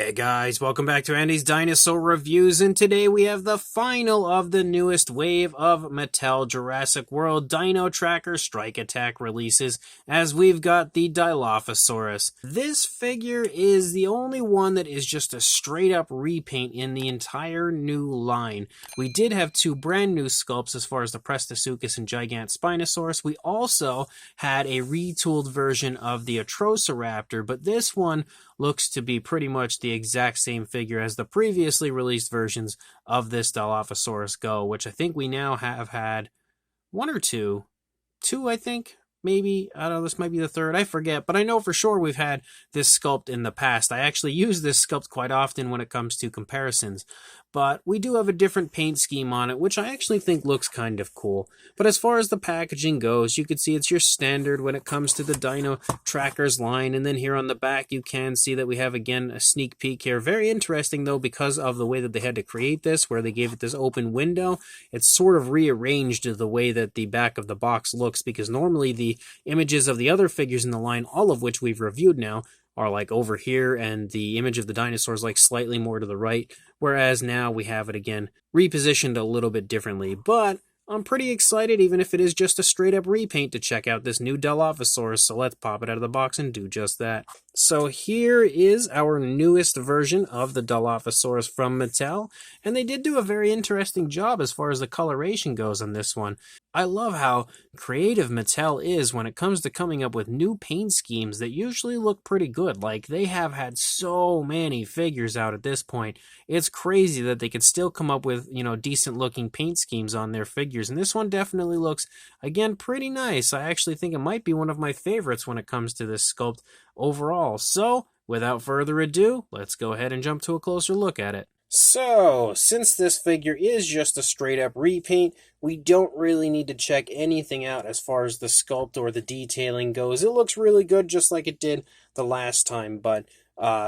Hey guys, welcome back to Andy's Dinosaur Reviews, and today we have the final of the newest wave of Mattel Jurassic World Dino Tracker Strike Attack releases, as we've got the Dilophosaurus. This figure is the only one that is just a straight up repaint in the entire new line. We did have two brand new sculpts as far as the Prestosuchus and Gigant Spinosaurus. We also had a retooled version of the Atrociraptor, but this one looks to be pretty much the exact same figure as the previously released versions of this Dilophosaurus Go, which I think we now have had one or two. Two, I think. Maybe, I don't know, this might be the third, I forget, but I know for sure we've had this sculpt in the past. I actually use this sculpt quite often when it comes to comparisons, but we do have a different paint scheme on it, which I actually think looks kind of cool. But as far as the packaging goes, you can see it's your standard when it comes to the Dino Trackers line, and then here on the back you can see that we have again a sneak peek here. Very interesting though, because of the way that they had to create this, where they gave it this open window. It's sort of rearranged the way that the back of the box looks, because normally the images of the other figures in the line, all of which we've reviewed now, are like over here, and the image of the dinosaurs like slightly more to the right, whereas now we have it again repositioned a little bit differently. But I'm pretty excited, even if it is just a straight up repaint, to check out this new Dilophosaurus, so let's pop it out of the box and do just that. So here is our newest version of the Dilophosaurus from Mattel, and they did do a very interesting job as far as the coloration goes on this one. I love how creative Mattel is when it comes to coming up with new paint schemes that usually look pretty good. Like, they have had so many figures out at this point. It's crazy that they could still come up with, decent looking paint schemes on their figures. And this one definitely looks, again, pretty nice. I actually think it might be one of my favorites when it comes to this sculpt overall. So, without further ado, let's go ahead and jump to a closer look at it. So, since this figure is just a straight up repaint, we don't really need to check anything out as far as the sculpt or the detailing goes. It looks really good just like it did the last time, but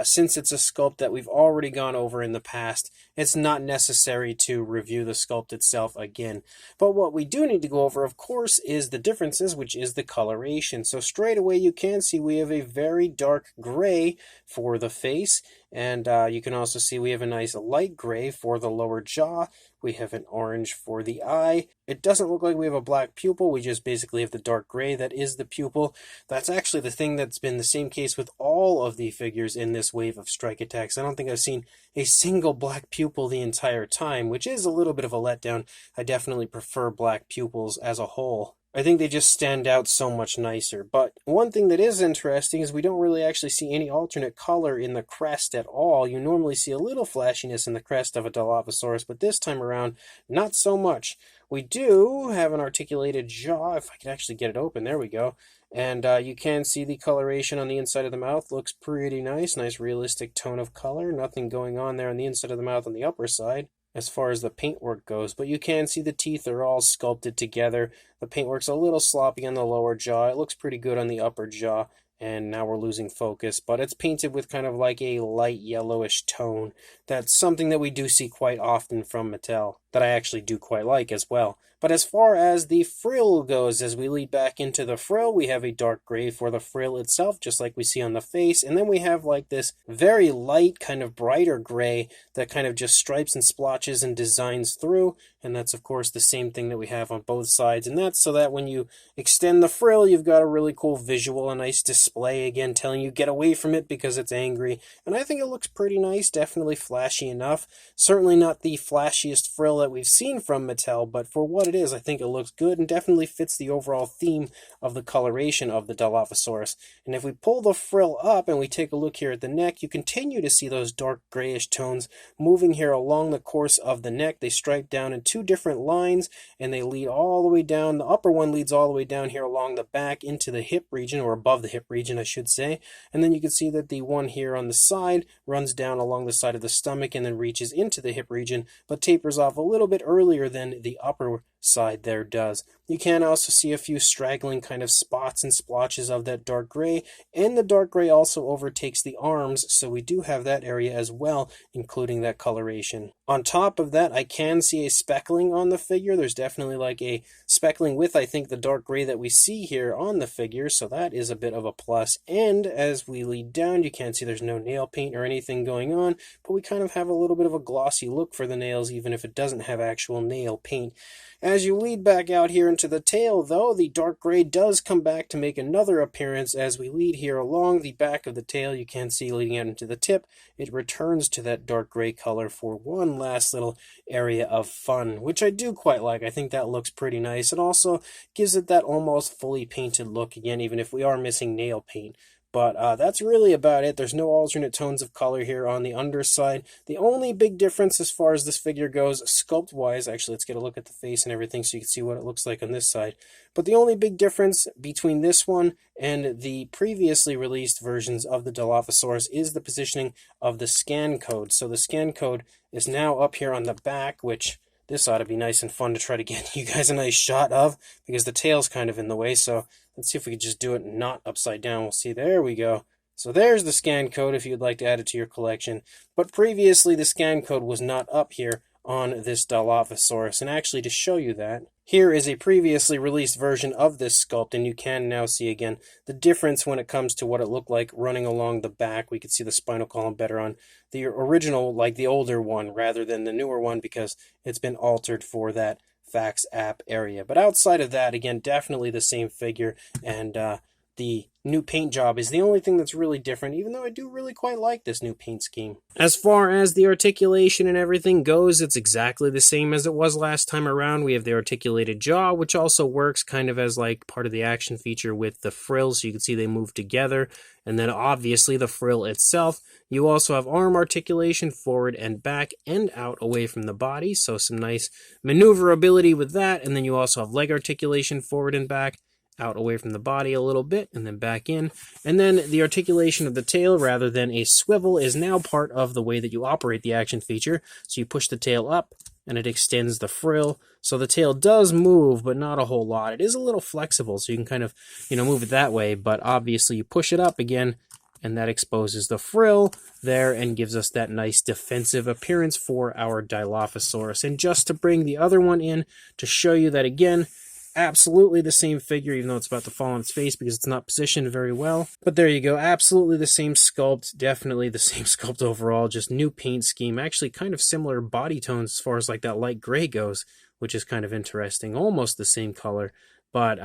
since it's a sculpt that we've already gone over in the past, it's not necessary to review the sculpt itself again. But what we do need to go over, of course, is the differences, which is the coloration. So straight away you can see we have a very dark gray for the face, and you can also see we have a nice light gray for the lower jaw. We have an orange for the eye. It doesn't look like we have a black pupil. We just basically have the dark gray that is the pupil. That's actually the thing that's been the same case with all of the figures in this wave of Strike Attacks. I don't think I've seen a single black pupil the entire time, which is a little bit of a letdown. I definitely prefer black pupils as a whole. I think they just stand out so much nicer. But one thing that is interesting is we don't really actually see any alternate color in the crest at all. You normally see a little flashiness in the crest of a Dilophosaurus, but this time around, not so much. We do have an articulated jaw, if I can actually get it open, there we go. And you can see the coloration on the inside of the mouth looks pretty nice. Nice realistic tone of color. Nothing going on there on the inside of the mouth on the upper side as far as the paintwork goes, but you can see the teeth are all sculpted together. The paintwork's a little sloppy on the lower jaw. It looks pretty good on the upper jaw, and now we're losing focus, but it's painted with kind of like a light yellowish tone. That's something that we do see quite often from Mattel, that I actually do quite like as well. But as far as the frill goes, as we lead back into the frill, we have a dark gray for the frill itself, just like we see on the face. And then we have like this very light, kind of brighter gray that kind of just stripes and splotches and designs through. And that's, of course, the same thing that we have on both sides. And that's so that when you extend the frill, you've got a really cool visual, a nice display, again, telling you get away from it because it's angry. And I think it looks pretty nice, definitely flashy enough. Certainly not the flashiest frill that we've seen from Mattel, but for what it is, I think it looks good and definitely fits the overall theme of the coloration of the Dilophosaurus. And if we pull the frill up and we take a look here at the neck, you continue to see those dark grayish tones moving here along the course of the neck. They stripe down in two different lines, and they lead all the way down. The upper one leads all the way down here along the back into the hip region, or above the hip region, I should say. And then you can see that the one here on the side runs down along the side of the stomach and then reaches into the hip region, but tapers off a little bit earlier than the upper side there does. You can also see a few straggling kind of spots and splotches of that dark gray, and the dark gray also overtakes the arms, so we do have that area as well, including that coloration. On top of that, I can see a speckling on the figure. There's definitely like a speckling with, I think, the dark gray that we see here on the figure, so that is a bit of a plus. And as we lead down, you can't see there's no nail paint or anything going on, but we kind of have a little bit of a glossy look for the nails, even if it doesn't have actual nail paint. As you lead back out here into the tail, though, the dark gray does come back to make another appearance. As we lead here along the back of the tail, you can see leading out into the tip, it returns to that dark gray color for one last little area of fun, which I do quite like. I think that looks pretty nice. It also gives it that almost fully painted look again, even if we are missing nail paint. But that's really about it. There's no alternate tones of color here on the underside. The only big difference as far as this figure goes, sculpt-wise, actually, let's get a look at the face and everything so you can see what it looks like on this side. But the only big difference between this one and the previously released versions of the Dilophosaurus is the positioning of the scan code. So the scan code is now up here on the back, which this ought to be nice and fun to try to get you guys a nice shot of, because the tail's kind of in the way. So let's see if we could just do it not upside down. We'll see. There we go. So there's the scan code if you'd like to add it to your collection. But previously the scan code was not up here on this Dilophosaurus. And actually, to show you that, here is a previously released version of this sculpt, and you can now see again the difference when it comes to what it looked like running along the back. We could see the spinal column better on the original, like the older one, rather than the newer one, because it's been altered for that Fax app area. But outside of that, again, definitely the same figure, and the new paint job is the only thing that's really different, even though I do really quite like this new paint scheme. As far as the articulation and everything goes, it's exactly the same as it was last time around. We have the articulated jaw, which also works kind of as like part of the action feature with the frills, so you can see they move together. And then obviously the frill itself. You also have arm articulation forward and back and out away from the body, so some nice maneuverability with that. And then you also have leg articulation forward and back, out away from the body a little bit, and then back in. And then the articulation of the tail, rather than a swivel, is now part of the way that you operate the action feature. So you push the tail up, and it extends the frill. So the tail does move, but not a whole lot. It is a little flexible, so you can kind of, move it that way. But obviously you push it up again, and that exposes the frill there and gives us that nice defensive appearance for our Dilophosaurus. And just to bring the other one in to show you that again, absolutely the same figure, even though it's about to fall on its face because it's not positioned very well. But there you go, absolutely the same sculpt, definitely the same sculpt overall, just new paint scheme, actually kind of similar body tones as far as like that light gray goes, which is kind of interesting, almost the same color. But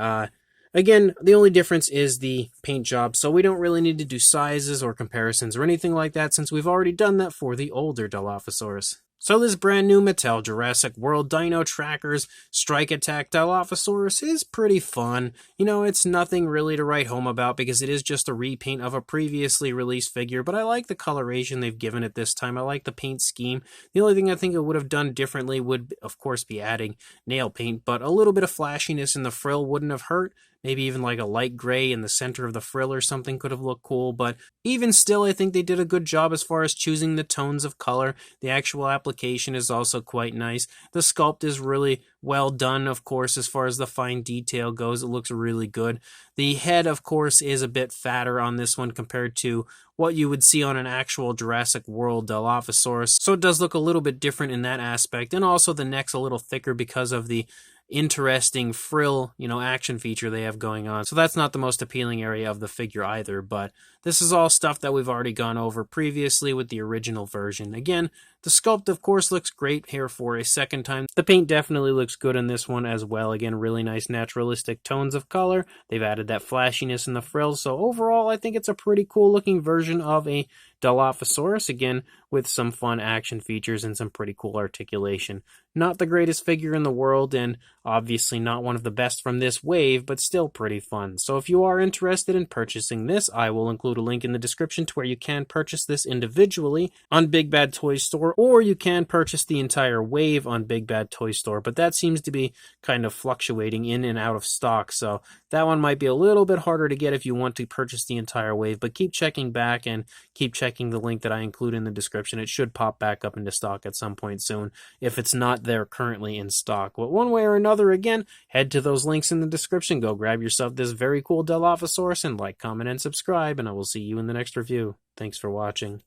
again, the only difference is the paint job, so we don't really need to do sizes or comparisons or anything like that since we've already done that for the older Dilophosaurus. So this brand new Mattel Jurassic World Dino Trackers Strike Attack Dilophosaurus is pretty fun. It's nothing really to write home about because it is just a repaint of a previously released figure, but I like the coloration they've given it this time. I like the paint scheme. The only thing I think it would have done differently would, of course, be adding nail paint, but a little bit of flashiness in the frill wouldn't have hurt. Maybe even like a light gray in the center of the frill or something could have looked cool, but even still, I think they did a good job as far as choosing the tones of color. The actual application is also quite nice. The sculpt is really well done, of course, as far as the fine detail goes. It looks really good. The head, of course, is a bit fatter on this one compared to what you would see on an actual Jurassic World Dilophosaurus, so it does look a little bit different in that aspect, and also the neck's a little thicker because of the interesting frill, action feature they have going on. So that's not the most appealing area of the figure either, but this is all stuff that we've already gone over previously with the original version. Again, the sculpt, of course, looks great here for a second time. The paint definitely looks good in this one as well. Again, really nice naturalistic tones of color. They've added that flashiness in the frills. So overall, I think it's a pretty cool looking version of a Dilophosaurus, again, with some fun action features and some pretty cool articulation. Not the greatest figure in the world, and obviously not one of the best from this wave, but still pretty fun. So if you are interested in purchasing this, I will include a link in the description to where you can purchase this individually on Big Bad Toy Store, or you can purchase the entire wave on Big Bad Toy Store, but that seems to be kind of fluctuating in and out of stock, so that one might be a little bit harder to get if you want to purchase the entire wave, but keep checking back and keep checking the link that I include in the description. It should pop back up into stock at some point soon if it's not there currently in stock. But one way or another, again, head to those links in the description, go grab yourself this very cool Dilophosaurus, and like, comment, and subscribe, and I will see you in the next review. Thanks for watching.